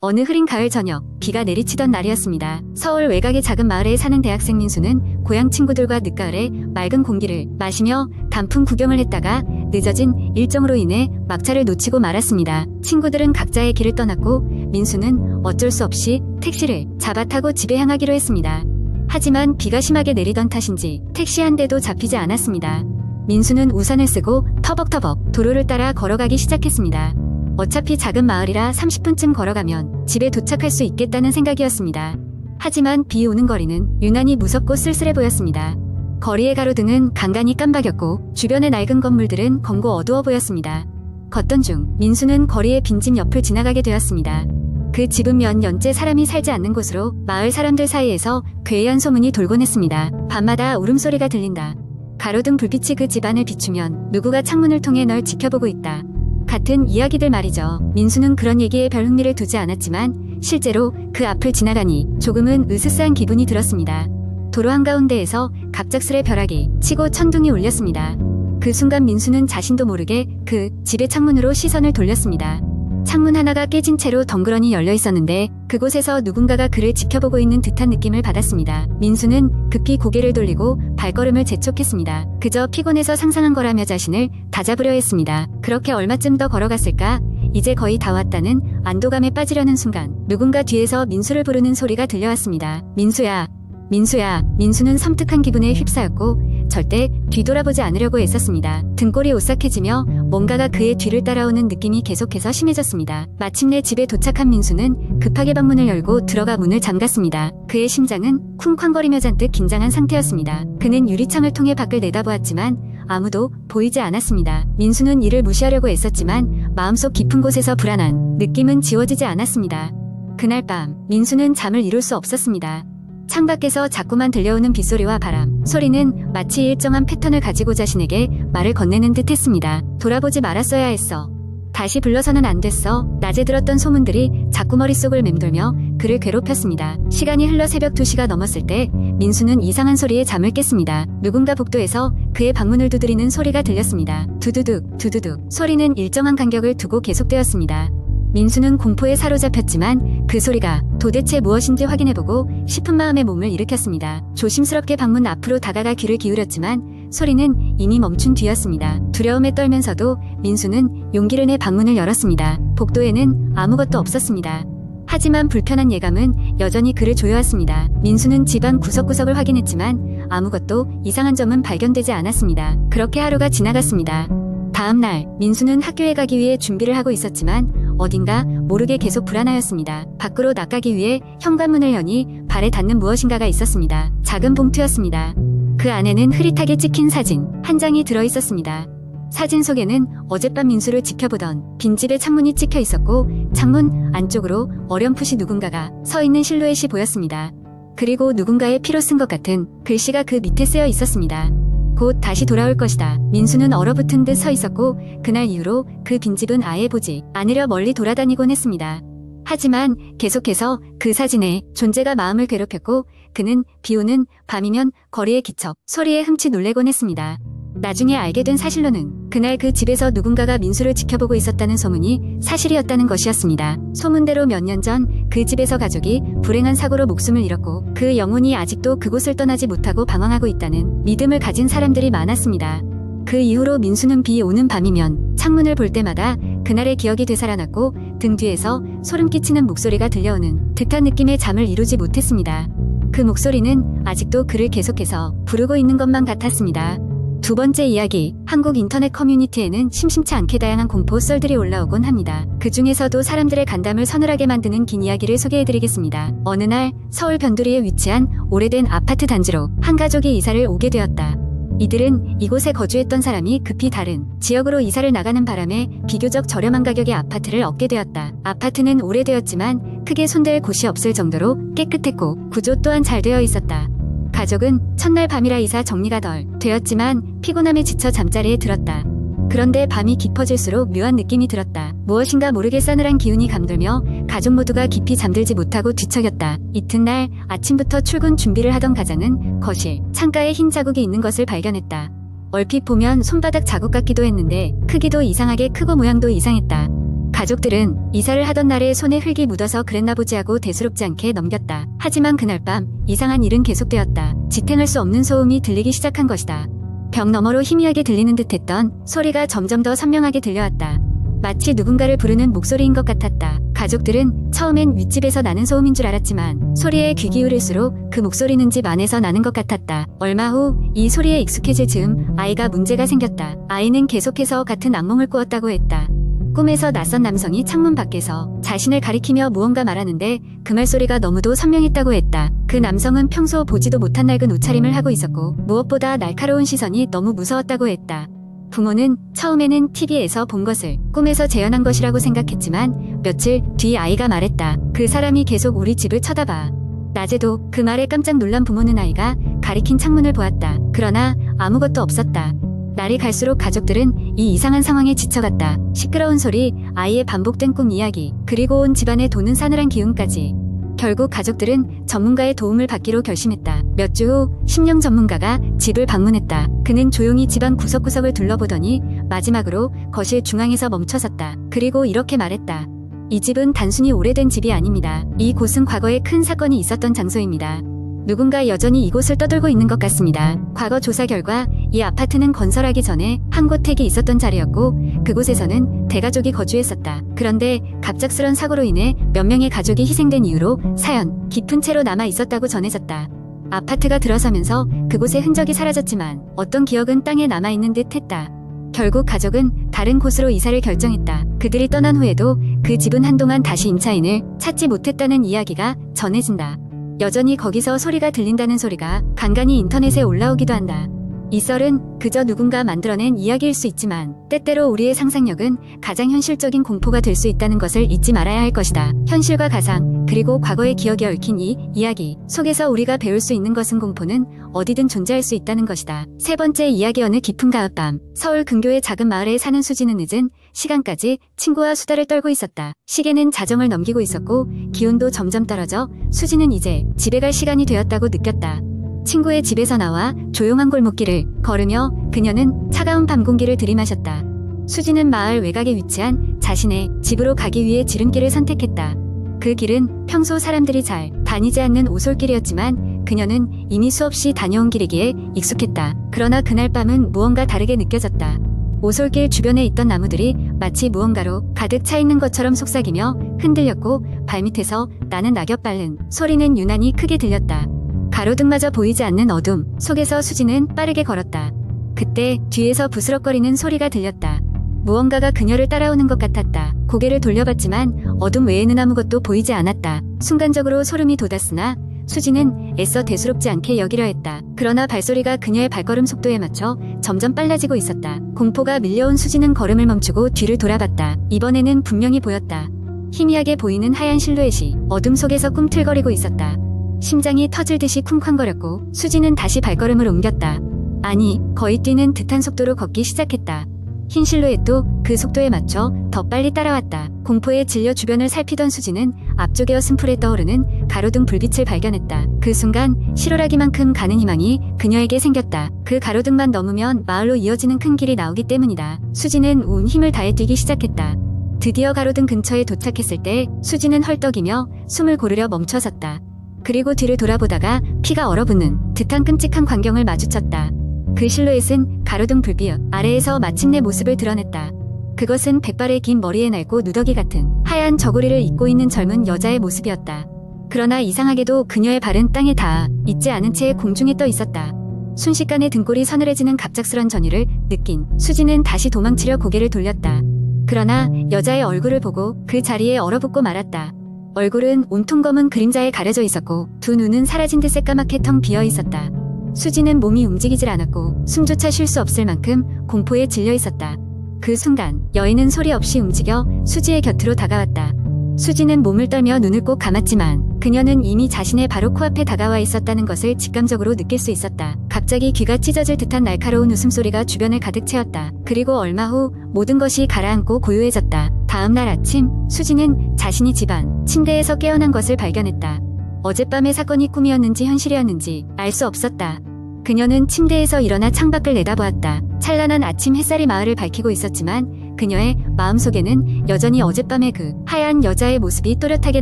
어느 흐린 가을 저녁, 비가 내리치던 날이었습니다. 서울 외곽의 작은 마을에 사는 대학생 민수는 고향 친구들과 늦가을에 맑은 공기를 마시며 단풍 구경을 했다가 늦어진 일정으로 인해 막차를 놓치고 말았습니다. 친구들은 각자의 길을 떠났고 민수는 어쩔 수 없이 택시를 잡아 타고 집에 향하기로 했습니다. 하지만 비가 심하게 내리던 탓인지 택시 한 대도 잡히지 않았습니다. 민수는 우산을 쓰고 터벅터벅 도로를 따라 걸어가기 시작했습니다. 어차피 작은 마을이라 30분쯤 걸어가면 집에 도착할 수 있겠다는 생각이었습니다. 하지만 비 오는 거리는 유난히 무섭고 쓸쓸해 보였습니다. 거리의 가로등은 간간히 깜박였고 주변의 낡은 건물들은 검고 어두워 보였습니다. 걷던 중 민수는 거리의 빈집 옆을 지나가게 되었습니다. 그 집은 몇 년째 사람이 살지 않는 곳으로 마을 사람들 사이에서 괴이한 소문이 돌곤 했습니다. 밤마다 울음소리가 들린다. 가로등 불빛이 그 집안을 비추면 누구가 창문을 통해 널 지켜보고 있다. 같은 이야기들 말이죠. 민수는 그런 얘기에 별 흥미를 두지 않았지만 실제로 그 앞을 지나가니 조금은 으스스한 기분이 들었습니다. 도로 한가운데에서 갑작스레 벼락이 치고 천둥이 울렸습니다. 그 순간 민수는 자신도 모르게 그 집의 창문으로 시선을 돌렸습니다. 창문 하나가 깨진 채로 덩그러니 열려 있었는데 그곳에서 누군가가 그를 지켜보고 있는 듯한 느낌을 받았습니다. 민수는 급히 고개를 돌리고 발걸음을 재촉했습니다. 그저 피곤해서 상상한 거라며 자신을 다잡으려 했습니다. 그렇게 얼마쯤 더 걸어갔을까? 이제 거의 다 왔다는 안도감에 빠지려는 순간 누군가 뒤에서 민수를 부르는 소리가 들려왔습니다. 민수야, 민수야. 민수는 섬뜩한 기분에 휩싸였고 절대 뒤돌아보지 않으려고 애썼습니다. 등골이 오싹해지며 뭔가가 그의 뒤를 따라오는 느낌이 계속해서 심해졌습니다. 마침내 집에 도착한 민수는 급하게 방문을 열고 들어가 문을 잠갔습니다. 그의 심장은 쿵쾅거리며 잔뜩 긴장한 상태였습니다. 그는 유리창을 통해 밖을 내다보았지만 아무도 보이지 않았습니다. 민수는 이를 무시하려고 애썼지만 마음속 깊은 곳에서 불안한 느낌은 지워지지 않았습니다. 그날 밤 민수는 잠을 이룰 수 없었습니다. 창밖에서 자꾸만 들려오는 빗소리와 바람 소리는 마치 일정한 패턴을 가지고 자신에게 말을 건네는 듯 했습니다. 돌아보지 말았어야 했어. 다시 불러서는 안 됐어. 낮에 들었던 소문들이 자꾸 머릿속을 맴돌며 그를 괴롭혔습니다. 시간이 흘러 새벽 2시가 넘었을 때 민수는 이상한 소리에 잠을 깼습니다. 누군가 복도에서 그의 방문을 두드리는 소리가 들렸습니다. 두두둑 두두둑 소리는 일정한 간격을 두고 계속되었습니다. 민수는 공포에 사로잡혔지만 그 소리가 도대체 무엇인지 확인해보고 싶은 마음에 몸을 일으켰습니다. 조심스럽게 방문 앞으로 다가가 귀를 기울였지만 소리는 이미 멈춘 뒤였습니다. 두려움에 떨면서도 민수는 용기를 내 방문을 열었습니다. 복도에는 아무것도 없었습니다. 하지만 불편한 예감은 여전히 그를 조여왔습니다. 민수는 집안 구석구석을 확인했지만 아무것도 이상한 점은 발견되지 않았습니다. 그렇게 하루가 지나갔습니다. 다음 날 민수는 학교에 가기 위해 준비를 하고 있었지만 어딘가 모르게 계속 불안하였습니다. 밖으로 나가기 위해 현관문을 여니 발에 닿는 무엇인가가 있었습니다. 작은 봉투였습니다. 그 안에는 흐릿하게 찍힌 사진 한 장이 들어있었습니다. 사진 속에는 어젯밤 민수를 지켜보던 빈집의 창문이 찍혀 있었고 창문 안쪽으로 어렴풋이 누군가가 서 있는 실루엣이 보였습니다. 그리고 누군가의 피로 쓴 것 같은 글씨가 그 밑에 쓰여 있었습니다. 곧 다시 돌아올 것이다. 민수는 얼어붙은 듯 서 있었고 그날 이후로 그 빈집은 아예 보지 않으려 멀리 돌아다니곤 했습니다. 하지만 계속해서 그 사진의 존재가 마음을 괴롭혔고 그는 비오는 밤이면 거리의 기척 소리에 흠칫 놀래곤 했습니다. 나중에 알게 된 사실로는 그날 그 집에서 누군가가 민수를 지켜보고 있었다는 소문이 사실이었다는 것이었습니다. 소문대로 몇 년 전 그 집에서 가족이 불행한 사고로 목숨을 잃었고 그 영혼이 아직도 그곳을 떠나지 못하고 방황하고 있다는 믿음을 가진 사람들이 많았습니다. 그 이후로 민수는 비 오는 밤이면 창문을 볼 때마다 그날의 기억이 되살아났고 등 뒤에서 소름 끼치는 목소리가 들려오는 듯한 느낌의 잠을 이루지 못했습니다. 그 목소리는 아직도 그를 계속해서 부르고 있는 것만 같았습니다. 두 번째 이야기, 한국 인터넷 커뮤니티에는 심심치 않게 다양한 공포 썰들이 올라오곤 합니다. 그 중에서도 사람들의 간담을 서늘하게 만드는 긴 이야기를 소개해드리겠습니다. 어느 날 서울 변두리에 위치한 오래된 아파트 단지로 한 가족이 이사를 오게 되었다. 이들은 이곳에 거주했던 사람이 급히 다른 지역으로 이사를 나가는 바람에 비교적 저렴한 가격의 아파트를 얻게 되었다. 아파트는 오래되었지만 크게 손댈 곳이 없을 정도로 깨끗했고 구조 또한 잘 되어 있었다. 가족은 첫날 밤이라 이사 정리가 덜 되었지만 피곤함에 지쳐 잠자리에 들었다. 그런데 밤이 깊어질수록 묘한 느낌이 들었다. 무엇인가 모르게 싸늘한 기운이 감돌며 가족 모두가 깊이 잠들지 못하고 뒤척였다. 이튿날 아침부터 출근 준비를 하던 가장은 거실, 창가에 흰 자국이 있는 것을 발견했다. 얼핏 보면 손바닥 자국 같기도 했는데 크기도 이상하게 크고 모양도 이상했다. 가족들은 이사를 하던 날에 손에 흙이 묻어서 그랬나 보지 하고 대수롭지 않게 넘겼다. 하지만 그날 밤 이상한 일은 계속되었다. 지탱할 수 없는 소음이 들리기 시작한 것이다. 벽 너머로 희미하게 들리는 듯했던 소리가 점점 더 선명하게 들려왔다. 마치 누군가를 부르는 목소리인 것 같았다. 가족들은 처음엔 윗집에서 나는 소음인 줄 알았지만 소리에 귀 기울일수록 그 목소리는 집 안에서 나는 것 같았다. 얼마 후 이 소리에 익숙해질 즈음 아이가 문제가 생겼다. 아이는 계속해서 같은 악몽을 꾸었다고 했다. 꿈에서 낯선 남성이 창문 밖에서 자신을 가리키며 무언가 말하는데 그 말소리가 너무도 선명했다고 했다. 그 남성은 평소 보지도 못한 낡은 옷차림을 하고 있었고 무엇보다 날카로운 시선이 너무 무서웠다고 했다. 부모는 처음에는 TV에서 본 것을 꿈에서 재현한 것이라고 생각했지만 며칠 뒤 아이가 말했다. 그 사람이 계속 우리 집을 쳐다봐. 낮에도 그 말에 깜짝 놀란 부모는 아이가 가리킨 창문을 보았다. 그러나 아무것도 없었다. 날이 갈수록 가족들은 이 이상한 상황에 지쳐갔다. 시끄러운 소리, 아이의 반복된 꿈 이야기, 그리고 온 집안에 도는 싸늘한 기운까지. 결국 가족들은 전문가의 도움을 받기로 결심했다. 몇 주 후 심령 전문가가 집을 방문했다. 그는 조용히 집안 구석구석을 둘러보더니 마지막으로 거실 중앙에서 멈춰섰다. 그리고 이렇게 말했다. 이 집은 단순히 오래된 집이 아닙니다. 이곳은 과거에 큰 사건이 있었던 장소입니다. 누군가 여전히 이곳을 떠돌고 있는 것 같습니다. 과거 조사 결과 이 아파트는 건설하기 전에 항고택이 있었던 자리였고 그곳에서는 대가족이 거주했었다. 그런데 갑작스런 사고로 인해 몇 명의 가족이 희생된 이유로 사연 깊은 채로 남아 있었다고 전해졌다. 아파트가 들어서면서 그곳의 흔적이 사라졌지만 어떤 기억은 땅에 남아있는 듯 했다. 결국 가족은 다른 곳으로 이사를 결정했다. 그들이 떠난 후에도 그 집은 한동안 다시 임차인을 찾지 못했다는 이야기가 전해진다. 여전히 거기서 소리가 들린다는 소리가 간간히 인터넷에 올라오기도 한다. 이 썰은 그저 누군가 만들어낸 이야기일 수 있지만 때때로 우리의 상상력은 가장 현실적인 공포가 될 수 있다는 것을 잊지 말아야 할 것이다. 현실과 가상, 그리고 과거의 기억이 얽힌 이 이야기 속에서 우리가 배울 수 있는 것은 공포는 어디든 존재할 수 있다는 것이다. 세 번째 이야기. 어느 깊은 가을밤 서울 근교의 작은 마을에 사는 수지는 늦은 시간까지 친구와 수다를 떨고 있었다. 시계는 자정을 넘기고 있었고 기온도 점점 떨어져 수지는 이제 집에 갈 시간이 되었다고 느꼈다. 친구의 집에서 나와 조용한 골목길을 걸으며 그녀는 차가운 밤 공기를 들이마셨다. 수지는 마을 외곽에 위치한 자신의 집으로 가기 위해 지름길을 선택했다. 그 길은 평소 사람들이 잘 다니지 않는 오솔길이었지만 그녀는 이미 수없이 다녀온 길이기에 익숙했다. 그러나 그날 밤은 무언가 다르게 느껴졌다. 오솔길 주변에 있던 나무들이 마치 무언가로 가득 차 있는 것처럼 속삭이며 흔들렸고 발밑에서 나는 낙엽 밟는 소리는 유난히 크게 들렸다. 가로등마저 보이지 않는 어둠 속에서 수지는 빠르게 걸었다. 그때 뒤에서 부스럭거리는 소리가 들렸다. 무언가가 그녀를 따라오는 것 같았다. 고개를 돌려봤지만 어둠 외에는 아무것도 보이지 않았다. 순간적으로 소름이 돋았으나 수지는 애써 대수롭지 않게 여기려 했다. 그러나 발소리가 그녀의 발걸음 속도에 맞춰 점점 빨라지고 있었다. 공포가 밀려온 수지는 걸음을 멈추고 뒤를 돌아봤다. 이번에는 분명히 보였다. 희미하게 보이는 하얀 실루엣이 어둠 속에서 꿈틀거리고 있었다. 심장이 터질 듯이 쿵쾅거렸고 수지는 다시 발걸음을 옮겼다. 아니, 거의 뛰는 듯한 속도로 걷기 시작했다. 흰 실루엣도 그 속도에 맞춰 더 빨리 따라왔다. 공포에 질려 주변을 살피던 수지는 앞쪽에 어슴풀에 떠오르는 가로등 불빛을 발견했다. 그 순간 실오라기만큼 가는 희망이 그녀에게 생겼다. 그 가로등만 넘으면 마을로 이어지는 큰 길이 나오기 때문이다. 수지는 온 힘을 다해 뛰기 시작했다. 드디어 가로등 근처에 도착했을 때 수지는 헐떡이며 숨을 고르려 멈춰섰다. 그리고 뒤를 돌아보다가 피가 얼어붙는 듯한 끔찍한 광경을 마주쳤다. 그 실루엣은 가로등 불빛 아래에서 마침내 모습을 드러냈다. 그것은 백발의 긴 머리에 낡고 누더기 같은 하얀 저고리를 입고 있는 젊은 여자의 모습이었다. 그러나 이상하게도 그녀의 발은 땅에 닿아 있지 않은 채 공중에 떠 있었다. 순식간에 등골이 서늘해지는 갑작스런 전율을 느낀 수지는 다시 도망치려 고개를 돌렸다. 그러나 여자의 얼굴을 보고 그 자리에 얼어붙고 말았다. 얼굴은 온통 검은 그림자에 가려져 있었고 두 눈은 사라진 듯 새까맣게 텅 비어 있었다. 수지는 몸이 움직이질 않았고 숨조차 쉴 수 없을 만큼 공포에 질려 있었다. 그 순간 여인은 소리 없이 움직여 수지의 곁으로 다가왔다. 수지는 몸을 떨며 눈을 꼭 감았지만 그녀는 이미 자신의 바로 코앞에 다가와 있었다는 것을 직감적으로 느낄 수 있었다. 갑자기 귀가 찢어질 듯한 날카로운 웃음소리가 주변을 가득 채웠다. 그리고 얼마 후 모든 것이 가라앉고 고요해졌다. 다음 날 아침 수지는 자신이 집안 침대에서 깨어난 것을 발견했다. 어젯밤의 사건이 꿈이었는지 현실이었는지 알 수 없었다. 그녀는 침대에서 일어나 창밖을 내다보았다. 찬란한 아침 햇살이 마을을 밝히고 있었지만 그녀의 마음속에는 여전히 어젯밤의 그 하얀 여자의 모습이 또렷하게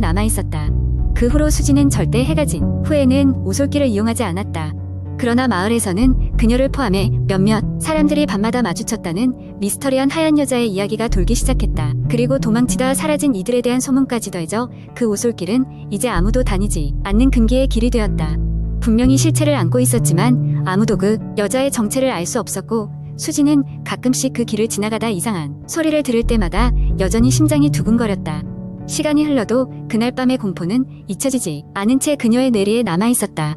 남아있었다. 그 후로 수지는 절대 해가 진 후에는 오솔길을 이용하지 않았다. 그러나 마을에서는 그녀를 포함해 몇몇 사람들이 밤마다 마주쳤다는 미스터리한 하얀 여자의 이야기가 돌기 시작했다. 그리고 도망치다 사라진 이들에 대한 소문까지 더해져 그 오솔길은 이제 아무도 다니지 않는 금기의 길이 되었다. 분명히 실체를 안고 있었지만 아무도 그 여자의 정체를 알 수 없었고, 수지는 가끔씩 그 길을 지나가다 이상한 소리를 들을 때마다 여전히 심장이 두근거렸다. 시간이 흘러도 그날 밤의 공포는 잊혀지지 않은 채 그녀의 뇌리에 남아있었다.